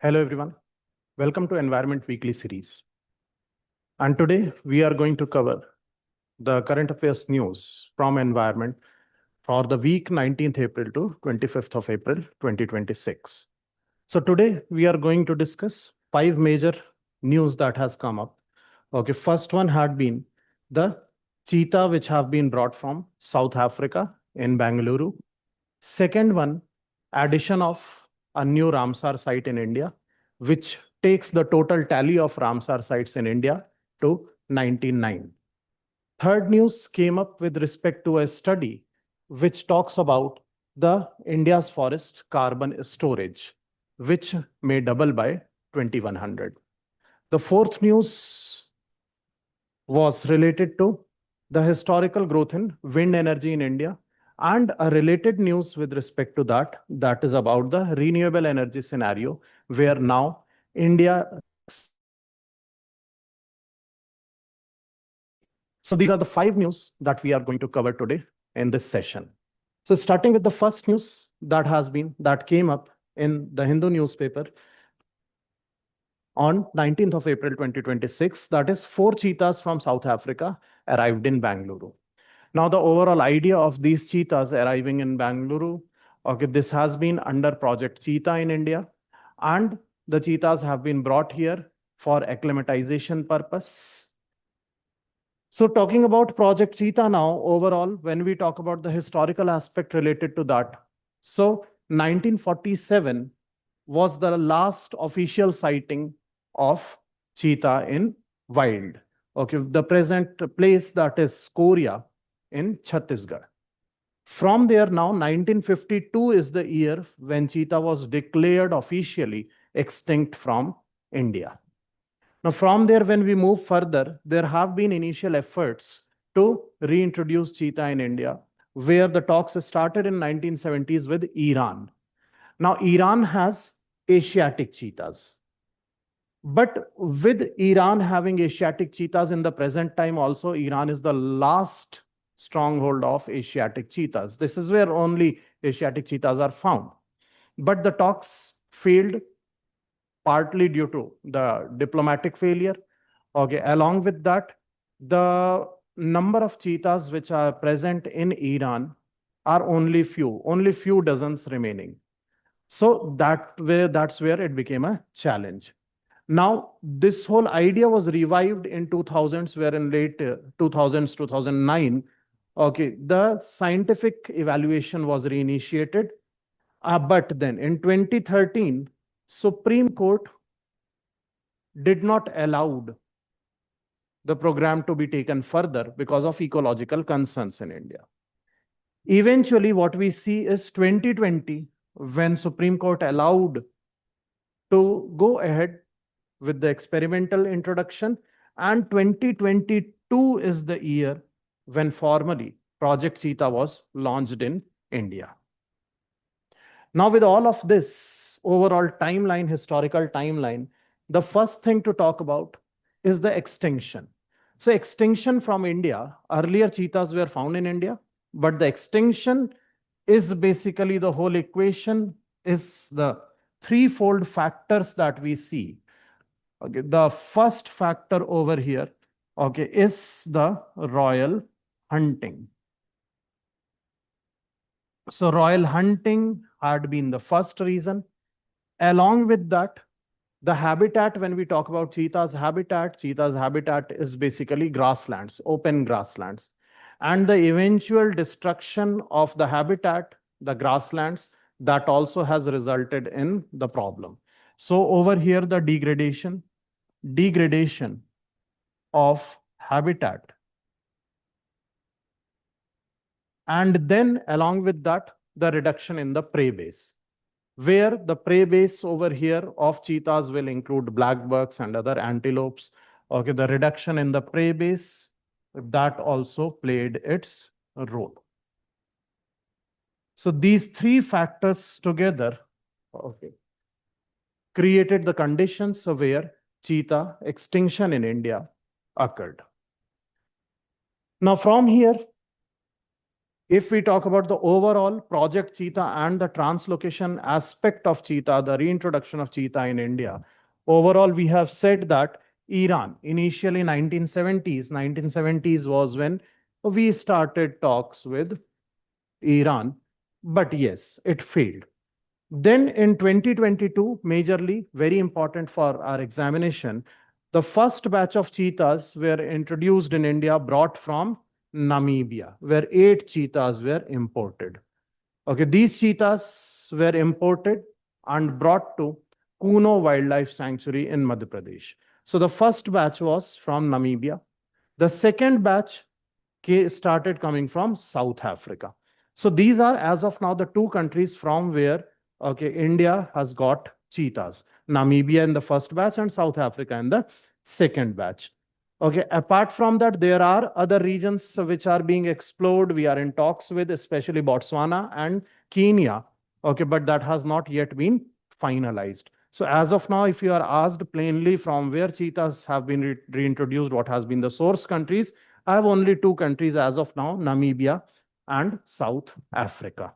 Hello everyone, welcome to Environment Weekly series. And today we are going to cover the current affairs news from environment for the week 19th April to 25th of April 2026. So today we are going to discuss 5 major news that has come up. Okay, first one had been the cheetah which have been brought from South Africa in Bangalore. Second one, addition of a new Ramsar site in India, which takes the total tally of Ramsar sites in India to 99. Third news came up with respect to a study which talks about the India's forest carbon storage, which may double by 2100. The fourth news was related to the historical growth in wind energy in India, and a related news with respect to that is about the renewable energy scenario, where now India. So these are the 5 news that we are going to cover today in this session. So starting with the first news that came up in the Hindu newspaper on 19th of April 2026, that is 4 cheetahs from South Africa arrived in Bangalore. Now, the overall idea of these cheetahs arriving in Bangalore, okay, this has been under Project Cheetah in India, and the cheetahs have been brought here for acclimatization purpose. So talking about Project Cheetah now, overall, when we talk about the historical aspect related to that, so 1947 was the last official sighting of cheetah in wild. Okay, the present place that is Korea in Chhattisgarh. From there now, 1952 is the year when cheetah was declared officially extinct from India. Now, from there, when we move further, there have been initial efforts to reintroduce cheetah in India, where the talks started in 1970s with Iran. Now, Iran has Asiatic cheetahs. But with Iran having Asiatic cheetahs in the present time also, Iran is the last stronghold of Asiatic cheetahs. This is where only Asiatic cheetahs are found. But the talks failed partly due to the diplomatic failure. Okay, along with that, the number of cheetahs which are present in Iran are only few dozens remaining. So that's where it became a challenge. Now, this whole idea was revived in 2000s, where in late 2000s, 2009, okay, the scientific evaluation was reinitiated. But then in 2013, Supreme Court did not allow the program to be taken further because of ecological concerns in India. Eventually, what we see is 2020, when Supreme Court allowed to go ahead with the experimental introduction, and 2022 is the year when formally Project Cheetah was launched in India. Now, with all of this overall timeline, historical timeline, the first thing to talk about is the extinction. So extinction from India, earlier cheetahs were found in India, but the extinction is basically the whole equation is the threefold factors that we see. Okay, the first factor over here, okay, is the royal hunting. So royal hunting had been the first reason. Along with that, the habitat, when we talk about cheetah's habitat is basically grasslands, open grasslands. And the eventual destruction of the habitat, the grasslands, that also has resulted in the problem. So over here, the degradation of habitat. And then along with that, the reduction in the prey base, where the prey base over here of cheetahs will include blackbucks and other antelopes. Okay, the reduction in the prey base, that also played its role. So these three factors together, okay, created the conditions where cheetah extinction in India occurred. Now from here, If we talk about the overall Project Cheetah and the translocation aspect of cheetah, the reintroduction of cheetah in India, overall, we have said that Iran, initially 1970s was when we started talks with Iran, but yes, it failed. Then in 2022, majorly, very important for our examination, the first batch of cheetahs were introduced in India, brought from Namibia, where 8 cheetahs were imported. Okay, these cheetahs were imported and brought to Kuno Wildlife Sanctuary in Madhya Pradesh. So the first batch was from Namibia. The second batch started coming from South Africa. So these are, as of now, the two countries from where India has got cheetahs. Namibia in the first batch and South Africa in the second batch. Okay, apart from that, there are other regions which are being explored. We are in talks with, especially Botswana and Kenya. Okay, but that has not yet been finalized. So as of now, if you are asked plainly from where cheetahs have been reintroduced, what has been the source countries, I have only two countries as of now, Namibia and South Africa.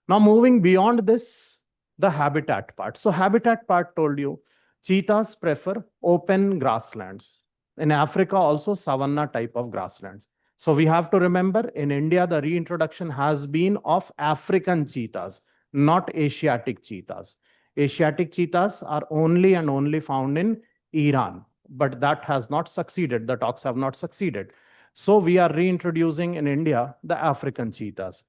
Now moving beyond this, the habitat part. So habitat part told you, cheetahs prefer open grasslands. In Africa also savanna type of grasslands. So we have to remember in India, the reintroduction has been of African cheetahs, not Asiatic cheetahs. Asiatic cheetahs are only and only found in Iran, but that has not succeeded. The talks have not succeeded. So we are reintroducing in India the African cheetahs.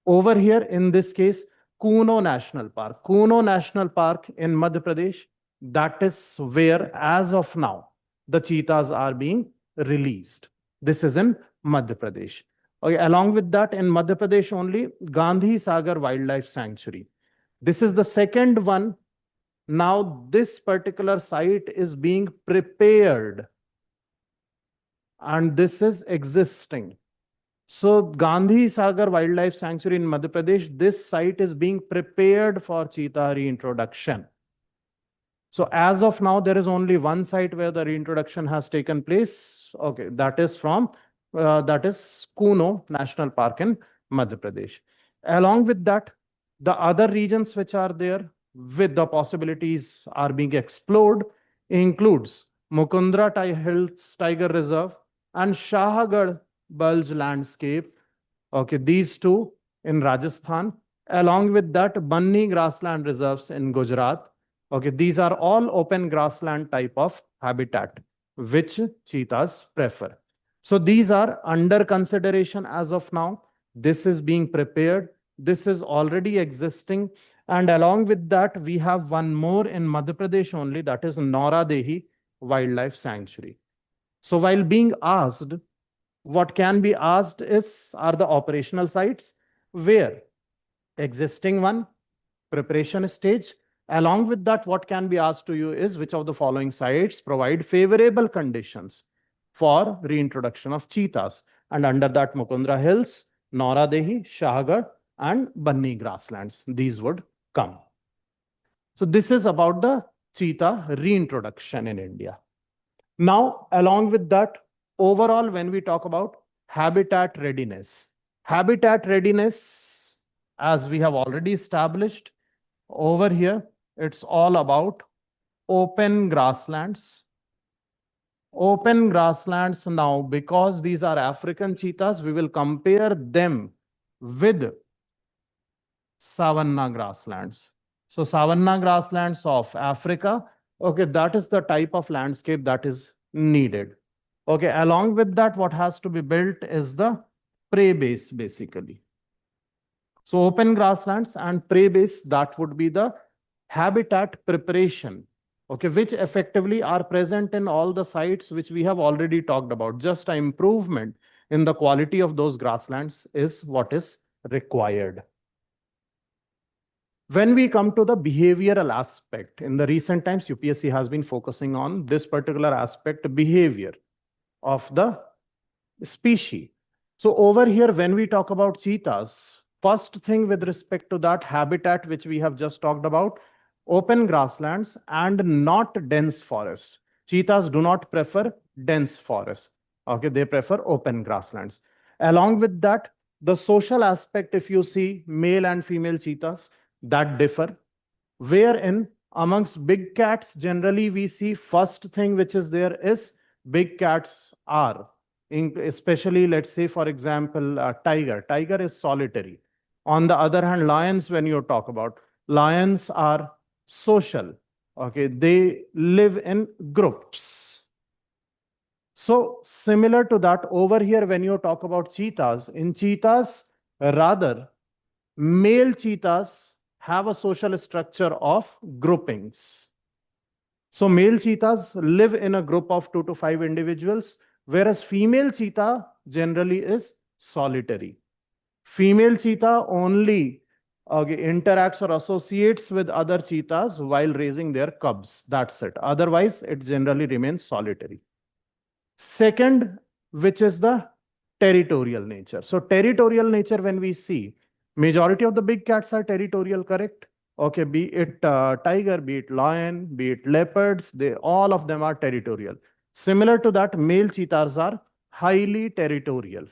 Over here, in this case, Kuno National Park. Kuno National Park in Madhya Pradesh, that is where, as of now, the cheetahs are being released. This is in Madhya Pradesh. Okay, along with that, in Madhya Pradesh only, Gandhi Sagar Wildlife Sanctuary. This is the second one. Now, this particular site is being prepared, and this is existing. So Gandhi Sagar Wildlife Sanctuary in Madhya Pradesh, this site is being prepared for cheetah reintroduction. So as of now, there is only one site where the reintroduction has taken place. Okay, that is Kuno National Park in Madhya Pradesh. Along with that, the other regions which are there with the possibilities are being explored includes Mukundra Hills Tiger Reserve and Shahagarh Bulge landscape. Okay, these two in Rajasthan. Along with that, Banni grassland reserves in Gujarat. Okay, these are all open grassland type of habitat which cheetahs prefer. So these are under consideration as of now. This is being prepared. This is already existing. And along with that, we have one more in Madhya Pradesh only, that is Naura Dehi Wildlife Sanctuary. So while being asked, what can be asked are the operational sites where existing one, preparation stage. Along with that, what can be asked to you is which of the following sites provide favorable conditions for reintroduction of cheetahs. And under that, Mukundra Hills, Naura Dehi, Shahagarh, and Banni grasslands. These would come. So this is about the cheetah reintroduction in India. Now, along with that, overall, when we talk about habitat readiness, as we have already established over here, it's all about open grasslands. Open grasslands now, because these are African cheetahs, we will compare them with savanna grasslands. So savanna grasslands of Africa, okay, that is the type of landscape that is needed. Okay, along with that, what has to be built is the prey base, basically. So open grasslands and prey base, that would be the habitat preparation, okay, which effectively are present in all the sites which we have already talked about. Just an improvement in the quality of those grasslands is what is required. When we come to the behavioral aspect, in the recent times, UPSC has been focusing on this particular aspect, behavior of the species. So over here, when we talk about cheetahs, first thing with respect to that habitat, which we have just talked about, open grasslands and not dense forest. Cheetahs do not prefer dense forest. Okay, they prefer open grasslands. Along with that, the social aspect, if you see male and female cheetahs, that differ. Wherein amongst big cats, generally we see first thing which is there is big cats are, especially let's say for example, tiger. Tiger is solitary. On the other hand, lions, when you talk about, lions are social. Okay, they live in groups. So similar to that, over here, when you talk about cheetahs, in cheetahs, rather, male cheetahs have a social structure of groupings. So male cheetahs live in a group of 2 to 5 individuals, whereas female cheetah generally is solitary. Female cheetah only interacts or associates with other cheetahs while raising their cubs. That's it. Otherwise, it generally remains solitary. Second, which is the territorial nature. So territorial nature, when we see, majority of the big cats are territorial, correct? Okay, be it tiger, be it lion, be it leopards, they all of them are territorial. Similar to that, male cheetahs are highly territorial.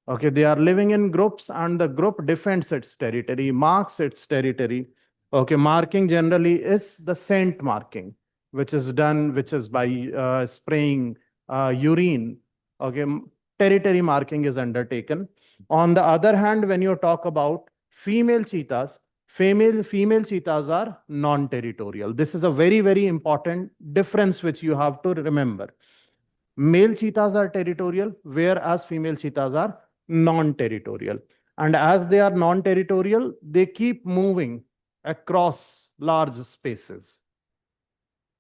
Okay, they are living in groups and the group defends its territory, marks its territory. Okay, marking generally is the scent marking, which is done, which is by spraying urine. Okay, territory marking is undertaken. On the other hand, when you talk about female cheetahs, female cheetahs are non-territorial. This is a very, very important difference which you have to remember. Male cheetahs are territorial, whereas female cheetahs are non-territorial. And as they are non-territorial, they keep moving across large spaces.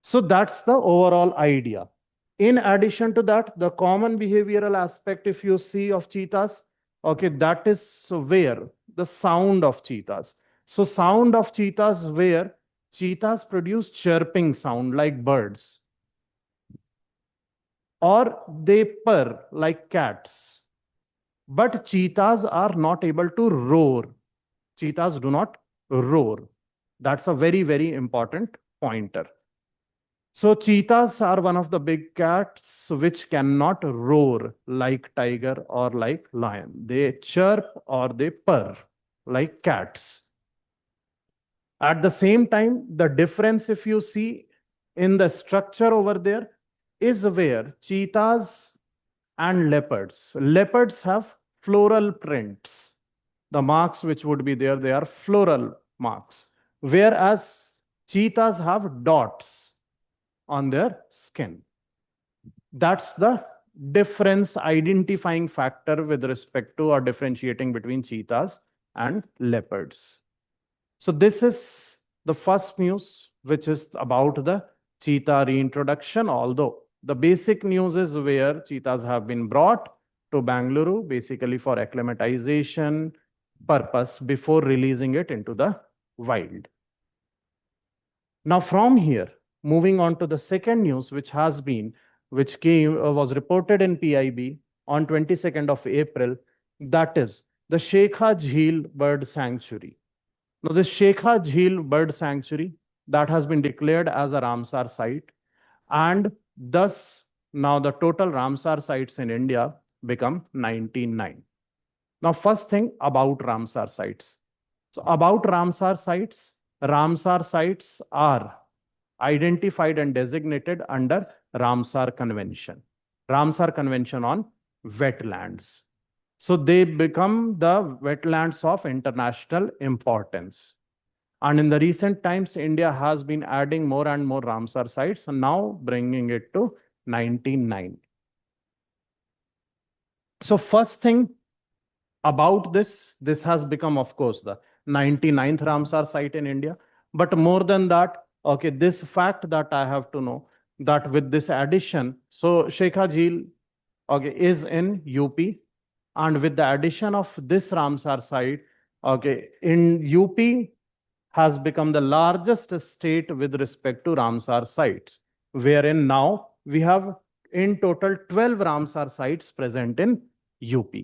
So that's the overall idea. In addition to that, the common behavioral aspect, if you see of cheetahs, okay, that is where the sound of cheetahs. So sound of cheetahs, where cheetahs produce chirping sound like birds, or they purr like cats. But cheetahs are not able to roar. Cheetahs do not roar. That's a very, very important pointer. So cheetahs are one of the big cats which cannot roar like tiger or like lion. They chirp or they purr like cats. At the same time, the difference, if you see in the structure over there, is where cheetahs and leopards have floral prints. The marks which would be there, they are floral marks. Whereas cheetahs have dots on their skin. That's the difference identifying factor with respect to or differentiating between cheetahs and leopards. So this is the first news, which is about the cheetah reintroduction, although the basic news is where cheetahs have been brought to Bangalore, basically for acclimatization purpose before releasing it into the wild. Now from here, moving on to the second news, which was reported in PIB on 22nd of April, that is the Shekha Jheel Bird Sanctuary. Now, this Shekha Jheel Bird Sanctuary that has been declared as a Ramsar site, and thus now the total Ramsar sites in India become 99. Now, first thing about Ramsar sites. So, about Ramsar sites are identified and designated under Ramsar Convention on wetlands. So they become the wetlands of international importance. And in the recent times, India has been adding more and more Ramsar sites, and now bringing it to 99. So first thing about this has become, of course, the 99th Ramsar site in India. But more than that, okay, this fact that I have to know, that with this addition, so Shekha Jheel, okay, is in UP. And with the addition of this Ramsar site, okay, in UP has become the largest state with respect to Ramsar sites, wherein now we have in total 12 Ramsar sites present in UP.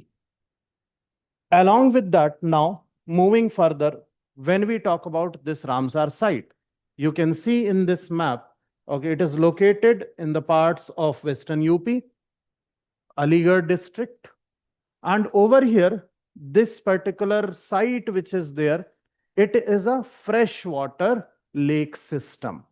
Along with that, now moving further, when we talk about this Ramsar site, you can see in this map, okay, it is located in the parts of Western UP, Aligarh district, And over here, this particular site which is there, it is a freshwater lake system.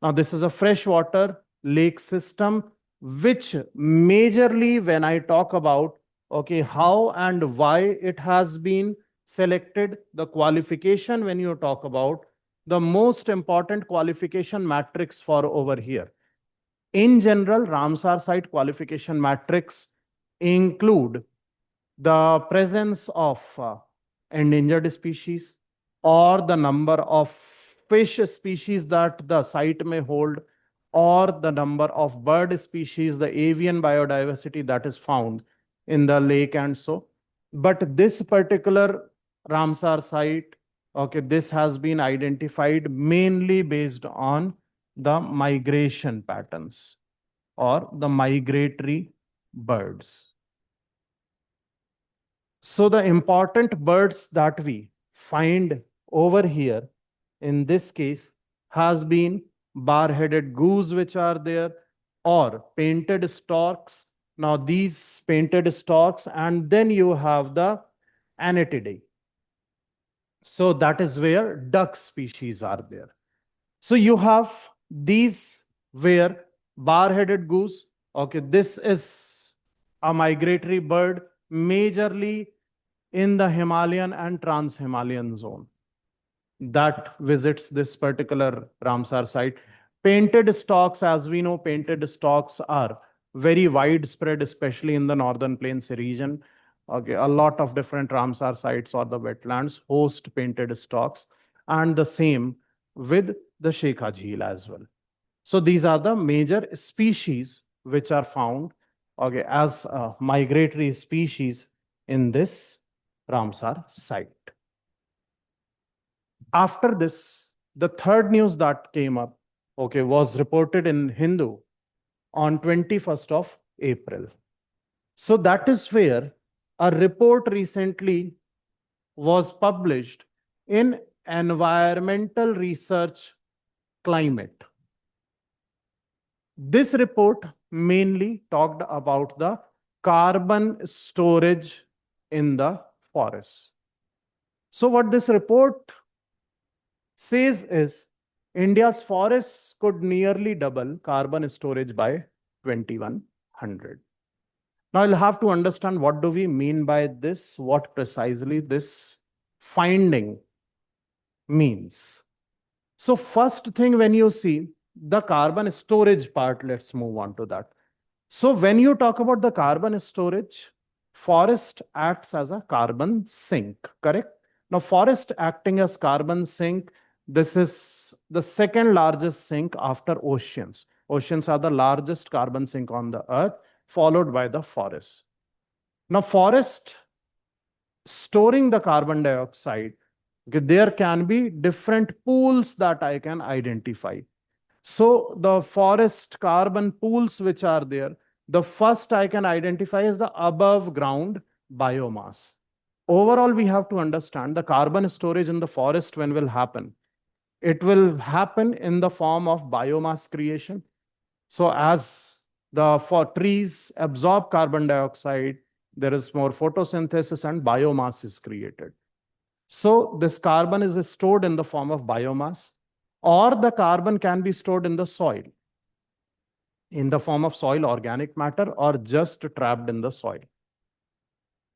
Now, this is a freshwater lake system, which majorly when I talk about, okay, how and why it has been selected, the qualification when you talk about, the most important qualification matrix for over here. In general, Ramsar site qualification matrix include the presence of endangered species or the number of fish species that the site may hold or the number of bird species, the avian biodiversity that is found in the lake and so. But this particular Ramsar site, okay, this has been identified mainly based on the migration patterns or the migratory birds. So the important birds that we find over here in this case has been bar-headed goose which are there or painted storks. Now these painted storks, and then you have the Anatidae. So that is where duck species are there. So you have these where bar-headed goose, okay, this is a migratory bird majorly in the Himalayan and trans-Himalayan zone that visits this particular Ramsar site. Painted storks, as we know, painted storks are very widespread, especially in the northern plains region. Okay, a lot of different Ramsar sites or the wetlands host painted storks, and the same with the Shekha Jheel as well. So these are the major species which are found, okay, as migratory species in this Ramsar site. After this, the third news that came up, okay, was reported in Hindu on 21st of April. So that is where a report recently was published in Environmental Research Climate. This report mainly talked about the carbon storage in the forests. So what this report says is India's forests could nearly double carbon storage by 2100. Now you'll have to understand what do we mean by this, what precisely this finding means. So first thing, when you see the carbon storage part, let's move on to that. So when you talk about the carbon storage, forest acts as a carbon sink, correct? Now forest acting as carbon sink, this is the second largest sink after oceans. Oceans are the largest carbon sink on the earth, followed by the forest. Now forest storing the carbon dioxide, okay, there can be different pools that I can identify. So the forest carbon pools which are there, the first I can identify is the above ground biomass. Overall, we have to understand the carbon storage in the forest when will happen. It will happen in the form of biomass creation. So as the trees absorb carbon dioxide, there is more photosynthesis and biomass is created. So this carbon is stored in the form of biomass, or the carbon can be stored in the soil in the form of soil organic matter or just trapped in the soil.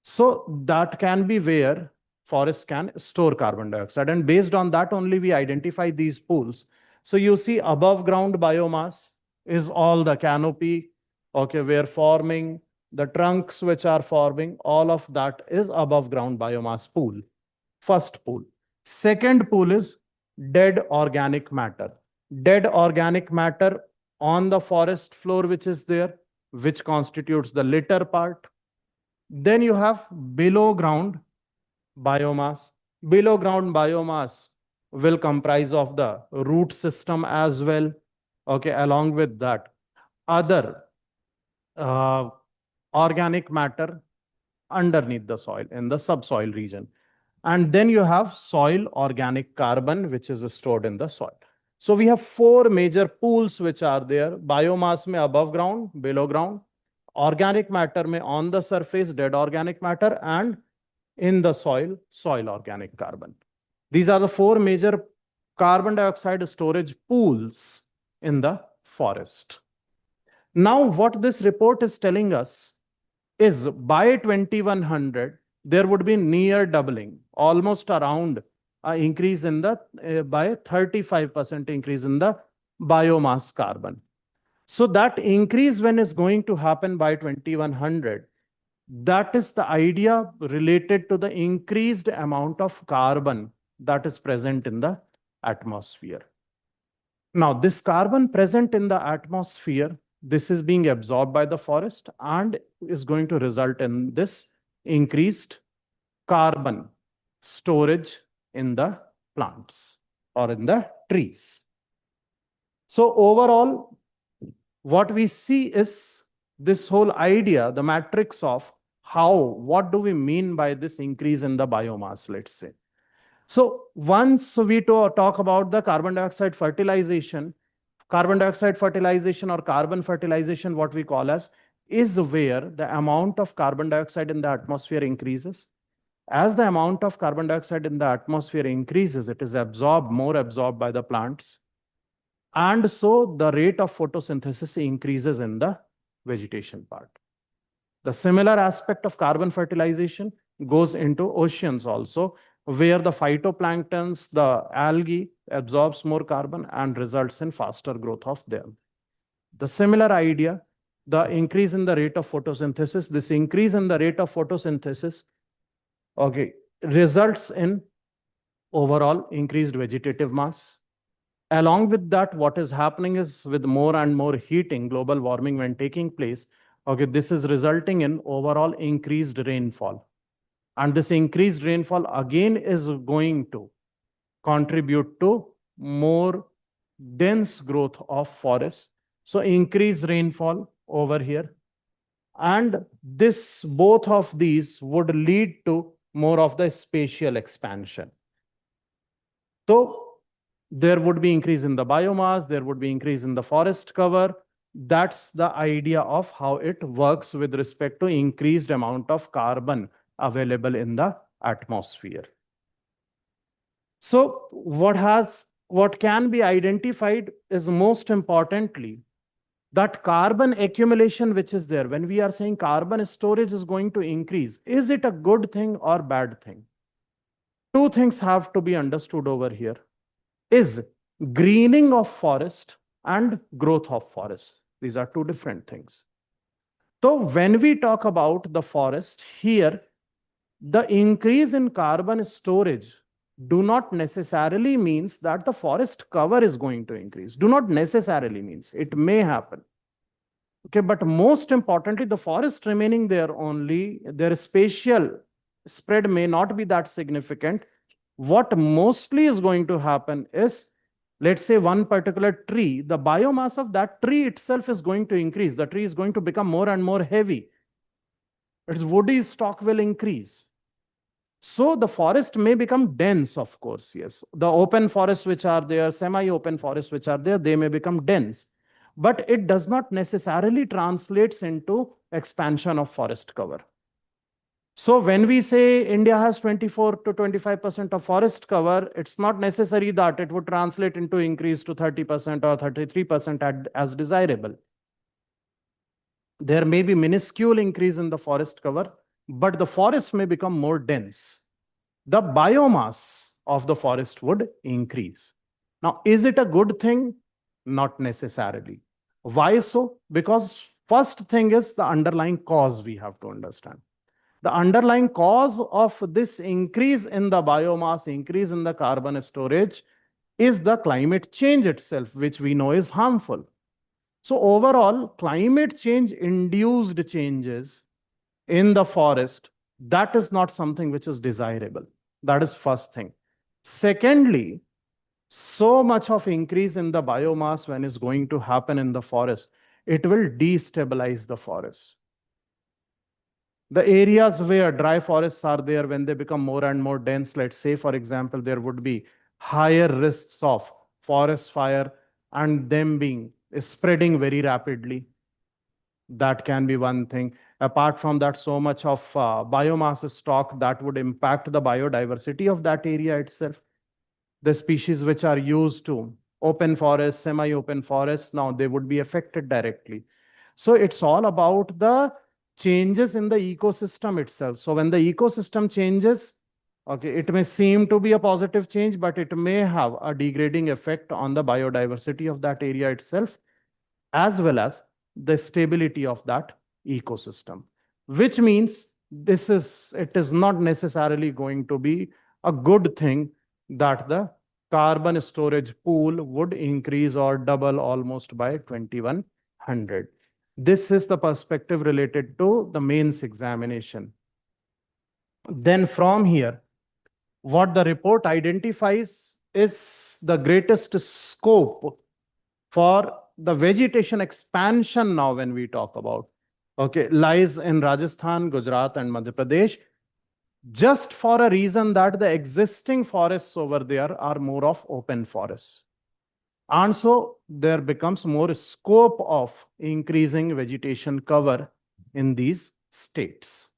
So that can be where forests can store carbon dioxide, and based on that only we identify these pools. So you see above ground biomass is all the canopy, okay, where forming the trunks which are forming, all of that is above ground biomass pool. First pool. Second pool is dead organic matter. Dead organic matter on the forest floor which is there, which constitutes the litter part. Then you have below ground biomass. Below ground biomass will comprise of the root system as well. Okay, along with that, other organic matter underneath the soil in the subsoil region. And then you have soil organic carbon, which is stored in the soil. So we have four major pools which are there. Biomass mein above ground, below ground, organic matter में on the surface, dead organic matter, and in the soil, soil organic carbon. These are the four major carbon dioxide storage pools in the forest. Now, what this report is telling us is by 2100, there would be near doubling, almost around increase in the, by 35% increase in the biomass carbon. So that increase when is going to happen by 2100, that is the idea related to the increased amount of carbon that is present in the atmosphere. Now, this carbon present in the atmosphere, this is being absorbed by the forest and is going to result in this increased carbon storage in the plants or in the trees. So overall, what we see is this whole idea, the matrix of what do we mean by this increase in the biomass, let's say. So once we talk about the carbon dioxide fertilization or carbon fertilization, what we call as, is where the amount of carbon dioxide in the atmosphere increases. As the amount of carbon dioxide in the atmosphere increases, it is more absorbed by the plants. And so the rate of photosynthesis increases in the vegetation part. The similar aspect of carbon fertilization goes into oceans also, where the phytoplanktons, the algae absorbs more carbon and results in faster growth of them. The similar idea, the increase in the rate of photosynthesis, this increase in the rate of photosynthesis, results in overall increased vegetative mass. Along with that, what is happening is with more and more heating, global warming when taking place, this is resulting in overall increased rainfall. And this increased rainfall again is going to contribute to more dense growth of forests. So increased rainfall over here. And both of these would lead to more of the spatial expansion. So there would be increase in the biomass, there would be increase in the forest cover. That's the idea of how it works with respect to increased amount of carbon available in the atmosphere. So what can be identified is, most importantly, that carbon accumulation which is there. When we are saying carbon storage is going to increase, is it a good thing or bad thing? Two things have to be understood over here. Is greening of forest and growth of forest. These are two different things. So when we talk about the forest here, the increase in carbon storage do not necessarily means that the forest cover is going to increase. Do not necessarily means. It may happen. Okay, but most importantly, the forest remaining there only, their spatial spread may not be that significant. What mostly is going to happen is, let's say one particular tree, the biomass of that tree itself is going to increase. The tree is going to become more and more heavy. Its woody stock will increase. So the forest may become dense, of course, yes. The open forests which are there, semi-open forests which are there, they may become dense. But it does not necessarily translates into expansion of forest cover. So when we say India has 24 to 25% of forest cover, it's not necessary that it would translate into increase to 30% or 33% as desirable. There may be minuscule increase in the forest cover, but the forest may become more dense. The biomass of the forest would increase. Now, is it a good thing? Not necessarily. Why so? Because first thing is the underlying cause we have to understand. The underlying cause of this increase in the biomass, increase in the carbon storage, is the climate change itself, which we know is harmful. So overall, climate change induced changes in the forest, that is not something which is desirable. That is first thing. Secondly, so much of increase in the biomass when is going to happen in the forest, it will destabilize the forest. The areas where dry forests are there, when they become more and more dense, let's say, for example, there would be higher risks of forest fire and them being spreading very rapidly. That can be one thing. Apart from that, so much of biomass stock that would impact the biodiversity of that area itself. The species which are used to open forest, semi-open forest, now they would be affected directly. So it's all about the changes in the ecosystem itself. So when the ecosystem changes, okay, it may seem to be a positive change, but it may have a degrading effect on the biodiversity of that area itself, as well as the stability of that ecosystem, which means it is not necessarily going to be a good thing that the carbon storage pool would increase or double almost by 2100. This is the perspective related to the mains examination. Then from here, what the report identifies is the greatest scope for the vegetation expansion now when we talk about, okay, lies in Rajasthan, Gujarat, and Madhya Pradesh, just for a reason that the existing forests over there are more of open forests. And so there becomes more scope of increasing vegetation cover in these states.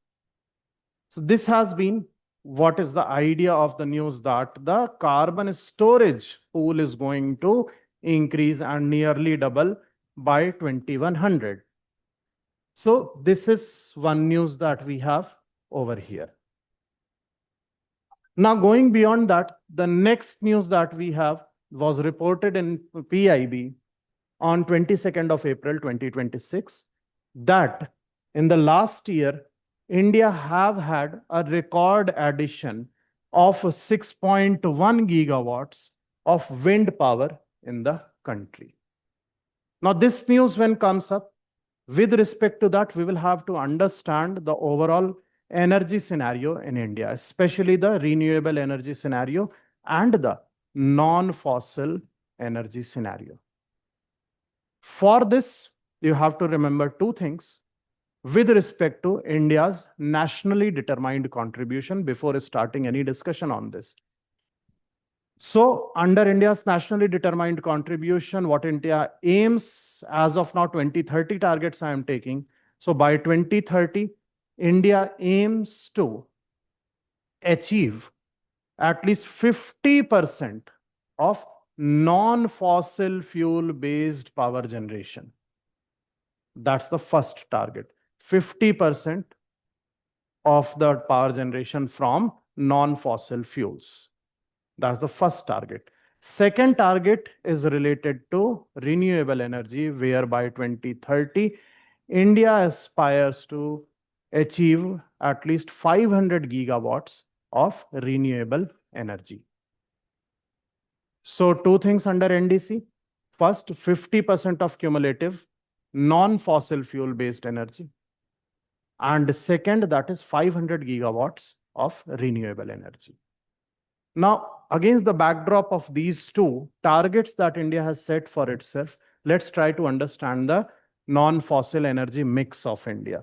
So this has been what is the idea of the news, that the carbon storage pool is going to increase and nearly double by 2100. So this is one news that we have over here. Now going beyond that, the next news that we have was reported in PIB on 22nd of April 2026, that in the last year, India have had a record addition of 6.1 gigawatts of wind power in the country. Now, this news when comes up, with respect to that, we will have to understand the overall energy scenario in India, especially the renewable energy scenario and the non-fossil energy scenario. For this, you have to remember two things with respect to India's nationally determined contribution before starting any discussion on this. So under India's nationally determined contribution, what India aims as of now, 2030 targets I am taking. So by 2030, India aims to achieve at least 50% of non-fossil fuel-based power generation. That's the first target. 50% of the power generation from non-fossil fuels. That's the first target. Second target is related to renewable energy, where by 2030, India aspires to achieve at least 500 gigawatts of renewable energy. So two things under NDC. First, 50% of cumulative non-fossil fuel-based energy. And second, that is 500 gigawatts of renewable energy. Now, against the backdrop of these two targets that India has set for itself, let's try to understand the non-fossil energy mix of India.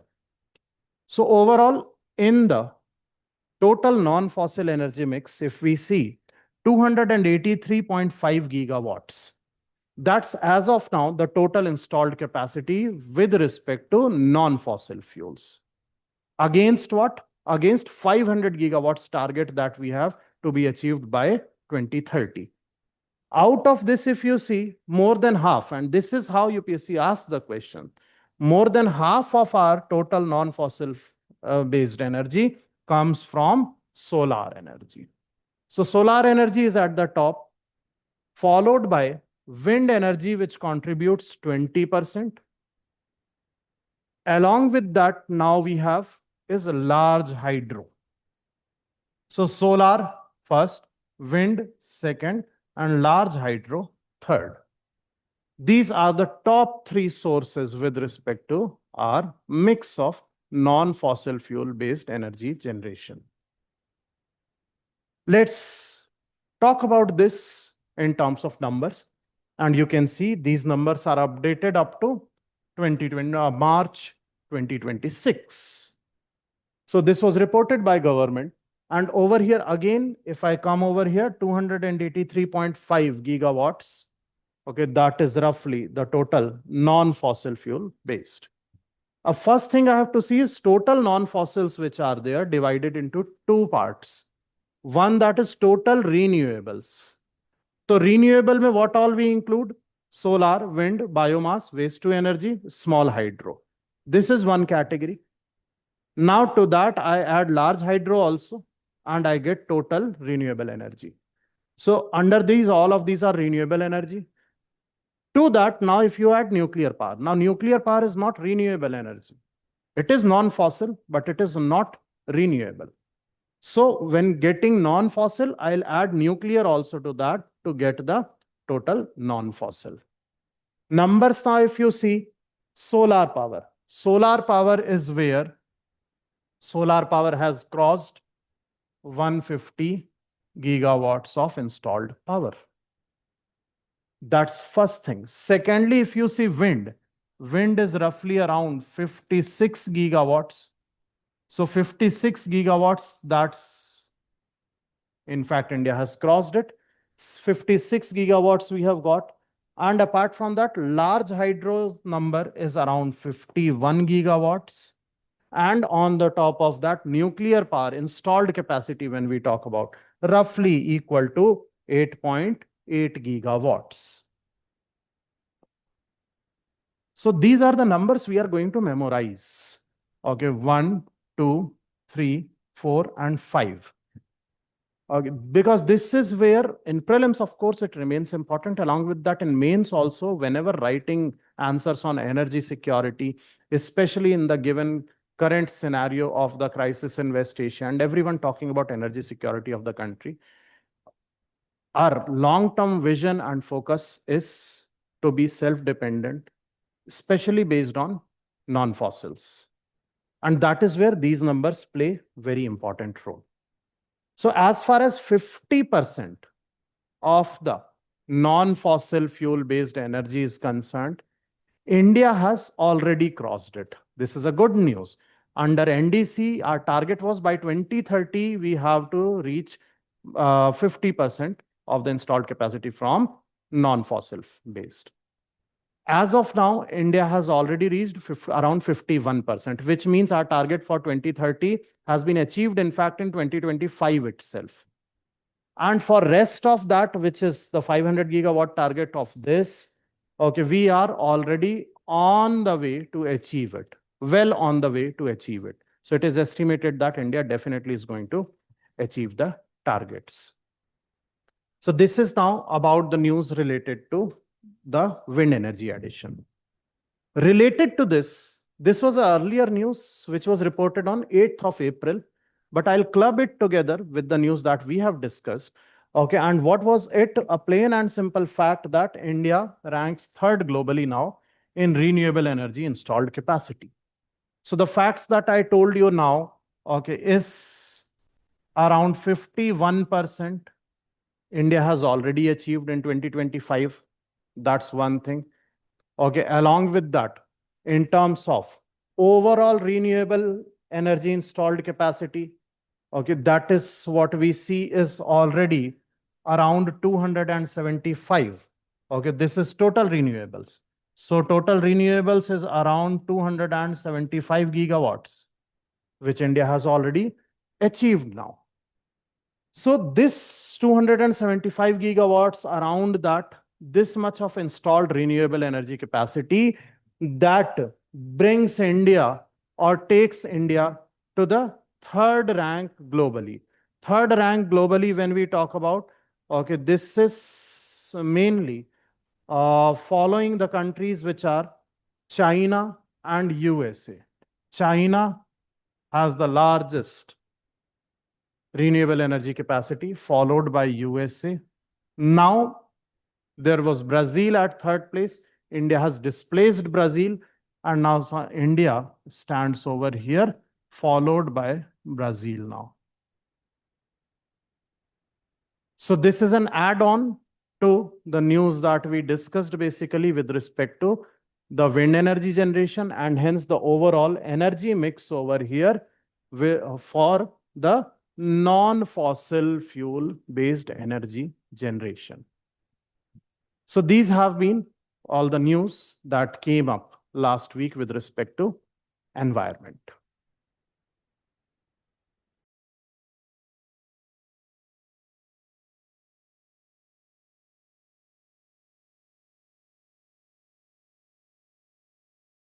So overall, in the total non-fossil energy mix, if we see 283.5 gigawatts, that's as of now the total installed capacity with respect to non-fossil fuels. Against what? Against 500 gigawatts target that we have to be achieved by 2030. Out of this, if you see, more than half, and this is how UPSC asked the question, more than half of our total non-fossil based energy comes from solar energy. So solar energy is at the top, followed by wind energy, which contributes 20%. Along with that, now we have is large hydro. So solar first, wind second, and large hydro third. These are the top three sources with respect to our mix of non-fossil fuel-based energy generation. Let's talk about this in terms of numbers. And you can see these numbers are updated up to March 2026. So this was reported by government. And over here again, if I come over here, 283.5 gigawatts. Okay, that is roughly the total non-fossil fuel based. First thing I have to see is total non-fossils which are there divided into two parts. One that is total renewables. So renewable mein what all we include? Solar, wind, biomass, waste to energy, small hydro. This is one category. Now to that I add large hydro also and I get total renewable energy. So under these, all of these are renewable energy. To that, now if you add nuclear power, now nuclear power is not renewable energy. It is non-fossil, but it is not renewable. So when getting non-fossil, I'll add nuclear also to that to get the total non-fossil. Numbers now, if you see, solar power. Solar power is where solar power has crossed 150 gigawatts of installed power. That's first thing. Secondly, if you see wind, wind is roughly around 56 gigawatts. So 56 gigawatts, that's, in fact, India has crossed it. 56 gigawatts we have got. And apart from that, large hydro number is around 51 gigawatts. And on the top of that, nuclear power installed capacity, when we talk about, roughly equal to 8.8 gigawatts. So these are the numbers we are going to memorize. Okay, 1, 2, 3, 4, and 5. Okay, because this is where in prelims, of course, it remains important. Along with that, in mains also, whenever writing answers on energy security, especially in the given current scenario of the crisis in West Asia and everyone talking about energy security of the country, our long-term vision and focus is to be self-dependent, especially based on non-fossils. And that is where these numbers play very important role. So as far as 50% of the non-fossil fuel-based energy is concerned, India has already crossed it. This is a good news. Under NDC, our target was by 2030, we have to reach 50% of the installed capacity from non-fossil based. As of now, India has already reached around 51%, which means our target for 2030 has been achieved, in fact, in 2025 itself. And for rest of that, which is the 500 gigawatt target of this, okay, we are already on the way to achieve it, well on the way to achieve it. So it is estimated that India definitely is going to achieve the targets. So this is now about the news related to the wind energy addition. Related to this, this was earlier news which was reported on 8th of April, but I'll club it together with the news that we have discussed. Okay, and what was it? A plain and simple fact that India ranks third globally now in renewable energy installed capacity. So the facts that I told you now, okay, is around 51% India has already achieved in 2025. That's one thing. Okay, along with that, in terms of overall renewable energy installed capacity, okay, that is what we see is already around 275. Okay, this is total renewables. So total renewables is around 275 gigawatts, which India has already achieved now. So this 275 gigawatts, around that, this much of installed renewable energy capacity, that brings India or takes India to the third rank globally. Third rank globally when we talk about, okay, this is mainly following the countries which are China and USA. China has the largest renewable energy capacity, followed by USA. Now, there was Brazil at third place. India has displaced Brazil, and now India stands over here, followed by Brazil now. So this is an add-on to the news that we discussed basically with respect to the wind energy generation and hence the overall energy mix over here for the non-fossil fuel based energy generation. So these have been all the news that came up last week with respect to environment.